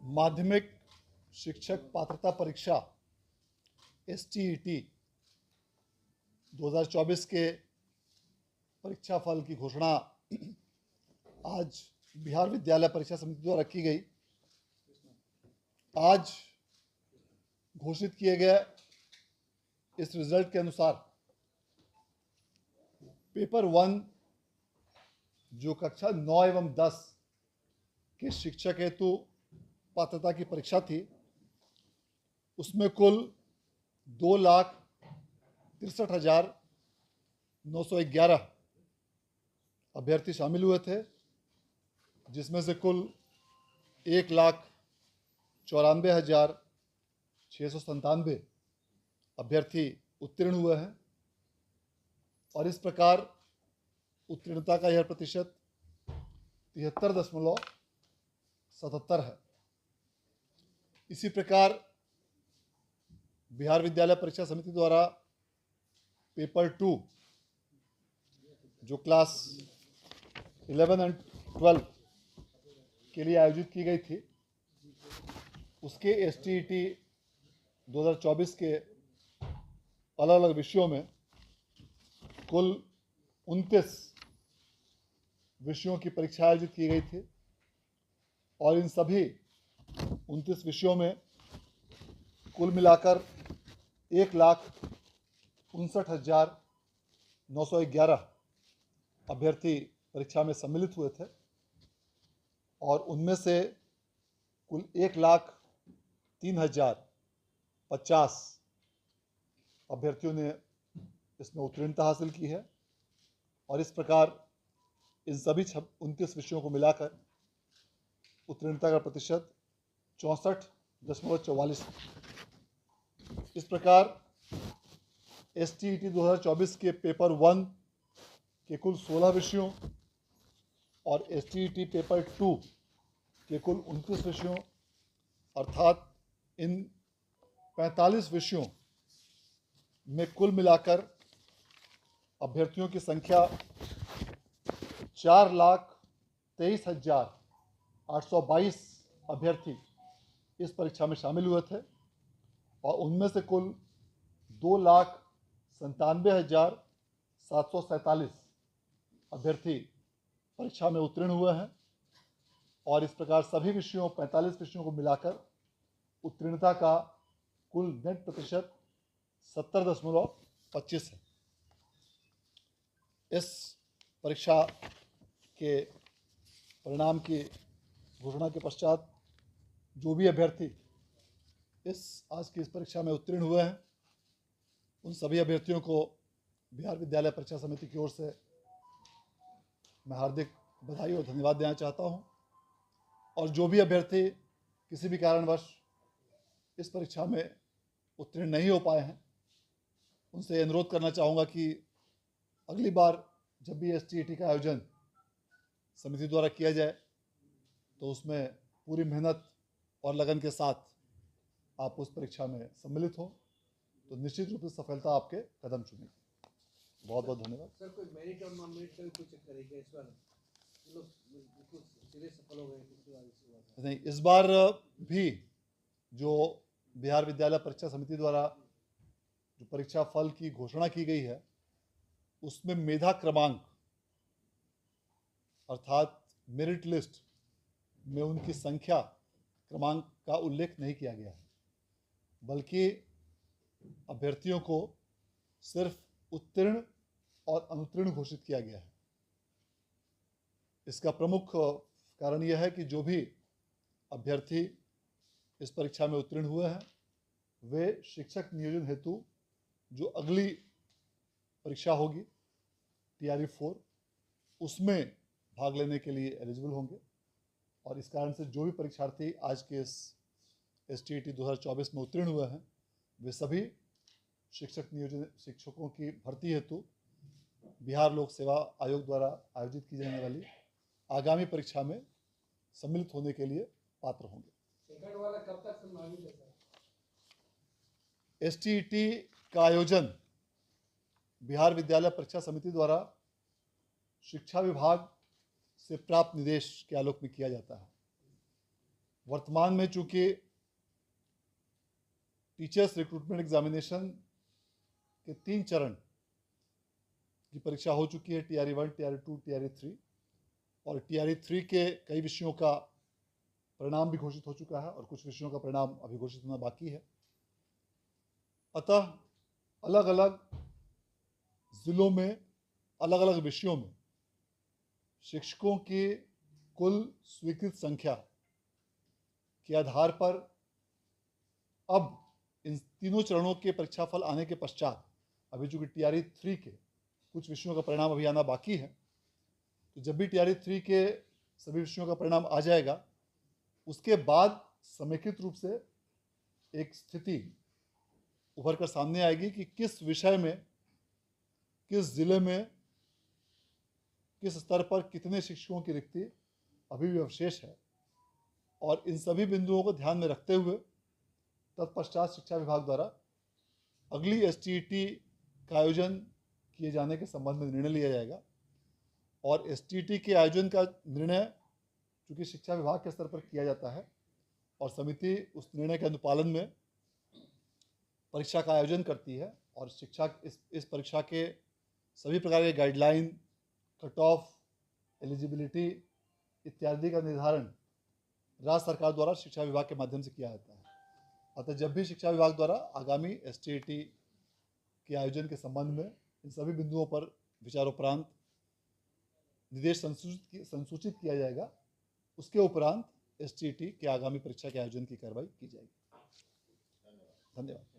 माध्यमिक शिक्षक पात्रता परीक्षा STET 2024 के परीक्षा फल की घोषणा आज बिहार विद्यालय परीक्षा समिति द्वारा की गई। आज घोषित किए गए इस रिजल्ट के अनुसार पेपर 1 जो कक्षा 9 एवं 10 के शिक्षक हेतु पात्रता की परीक्षा थी, उसमें कुल 2,63,911 अभ्यर्थी शामिल हुए थे, जिसमें से कुल 1,94,697 अभ्यर्थी उत्तीर्ण हुए हैं और इस प्रकार उत्तीर्णता का यह प्रतिशत 73.77 है। इसी प्रकार बिहार विद्यालय परीक्षा समिति द्वारा पेपर 2 जो क्लास 11 और 12 के लिए आयोजित की गई थी, उसके STET 2024 के अलग अलग विषयों में कुल 29 विषयों की परीक्षा आयोजित की गई थी और इन सभी 29 विषयों में कुल मिलाकर 1,59,911 अभ्यर्थी परीक्षा में सम्मिलित हुए थे और उनमें से कुल 1,03,050 अभ्यर्थियों ने इसमें उत्तीर्णता हासिल की है और इस प्रकार इन सभी 29 विषयों को मिलाकर उत्तीर्णता का प्रतिशत 64.44 है। इस प्रकार STET 2024 के पेपर 1 के कुल 16 विषयों और STET पेपर 2 के कुल 29 विषयों अर्थात इन 45 विषयों में कुल मिलाकर अभ्यर्थियों की संख्या 4,23,822 अभ्यर्थी इस परीक्षा में शामिल हुए थे और उनमें से कुल 2,97,747 अभ्यर्थी परीक्षा में उत्तीर्ण हुए हैं और इस प्रकार सभी विषयों 45 विषयों को मिलाकर उत्तीर्णता का कुल नेट प्रतिशत 70.25 है। इस परीक्षा के परिणाम की घोषणा के पश्चात जो भी अभ्यर्थी आज की इस परीक्षा में उत्तीर्ण हुए हैं, उन सभी अभ्यर्थियों को बिहार विद्यालय परीक्षा समिति की ओर से मैं हार्दिक बधाई और धन्यवाद देना चाहता हूं और जो भी अभ्यर्थी किसी भी कारणवश इस परीक्षा में उत्तीर्ण नहीं हो पाए हैं, उनसे अनुरोध करना चाहूँगा कि अगली बार जब भी STET का आयोजन समिति द्वारा किया जाए तो उसमें पूरी मेहनत और लगन के साथ आप उस परीक्षा में सम्मिलित हो तो निश्चित रूप से सफलता आपके कदम चूमेगी। बहुत बहुत धन्यवाद। सर, कोई मेरिट और नॉन मेरिट का भी कुछ चेक करेगा इस बार? लोग बिल्कुल सीधे सफल हो गए पिछली बार? नहीं, इस बार भी जो बिहार विद्यालय परीक्षा समिति द्वारा जो परीक्षा फल की घोषणा की गई है, उसमें मेधा क्रमांक अर्थात मेरिट लिस्ट में उनकी संख्या क्रमांक का उल्लेख नहीं किया गया है, बल्कि अभ्यर्थियों को सिर्फ उत्तीर्ण और अनुत्तीर्ण घोषित किया गया है। इसका प्रमुख कारण यह है कि जो भी अभ्यर्थी इस परीक्षा में उत्तीर्ण हुए हैं, वे शिक्षक नियोजन हेतु जो अगली परीक्षा होगी TRE 4, उसमें भाग लेने के लिए एलिजिबल होंगे और इस कारण से जो भी परीक्षार्थी आज के इस STET 2024 में उत्तीर्ण हुए हैं, वे सभी शिक्षकों की भर्ती हेतु बिहार लोक सेवा आयोग द्वारा आयोजित की जाने वाली आगामी परीक्षा में सम्मिलित होने के लिए पात्र होंगे। सेकंड वाला कब तक संभावित है सर? STET का आयोजन बिहार विद्यालय परीक्षा समिति द्वारा शिक्षा विभाग से प्राप्त निर्देश के आलोक में किया जाता है वर्तमान में चूंकि टीचर्स रिक्रूटमेंट एग्जामिनेशन के 3 चरण की परीक्षा हो चुकी है, TRE 1, TRE 2, TRE 3, और TRE 3 के कई विषयों का परिणाम भी घोषित हो चुका है और कुछ विषयों का परिणाम अभी घोषित होना बाकी है। अतः अलग अलग जिलों में अलग अलग विषयों में शिक्षकों की कुल स्वीकृत संख्या के आधार पर अब इन तीनों चरणों के परीक्षाफल आने के पश्चात, अभी चूंकि TRE 3 के कुछ विषयों का परिणाम अभी आना बाकी है, तो जब भी TRE 3 के सभी विषयों का परिणाम आ जाएगा, उसके बाद समेकित रूप से एक स्थिति उभर कर सामने आएगी कि किस विषय में, किस जिले में, किस स्तर पर कितने शिक्षकों की रिक्ति अभी भी अवशेष है। और इन सभी बिंदुओं को ध्यान में रखते हुए तत्पश्चात शिक्षा विभाग द्वारा अगली STET का आयोजन किए जाने के संबंध में निर्णय लिया जाएगा। और STET के आयोजन का निर्णय चूँकि शिक्षा विभाग के स्तर पर किया जाता है और समिति उस निर्णय के अनुपालन में परीक्षा का आयोजन करती है, और शिक्षा इस परीक्षा के सभी प्रकार के गाइडलाइन, कट ऑफ, एलिजिबिलिटी इत्यादि का निर्धारण राज्य सरकार द्वारा शिक्षा विभाग के माध्यम से किया जाता है। अतः जब भी शिक्षा विभाग द्वारा आगामी STET के आयोजन के संबंध में इन सभी बिंदुओं पर विचारोपरांत निर्देश संसूचित किया जाएगा, उसके उपरांत STET के आगामी परीक्षा के आयोजन की कार्रवाई की जाएगी। धन्यवाद।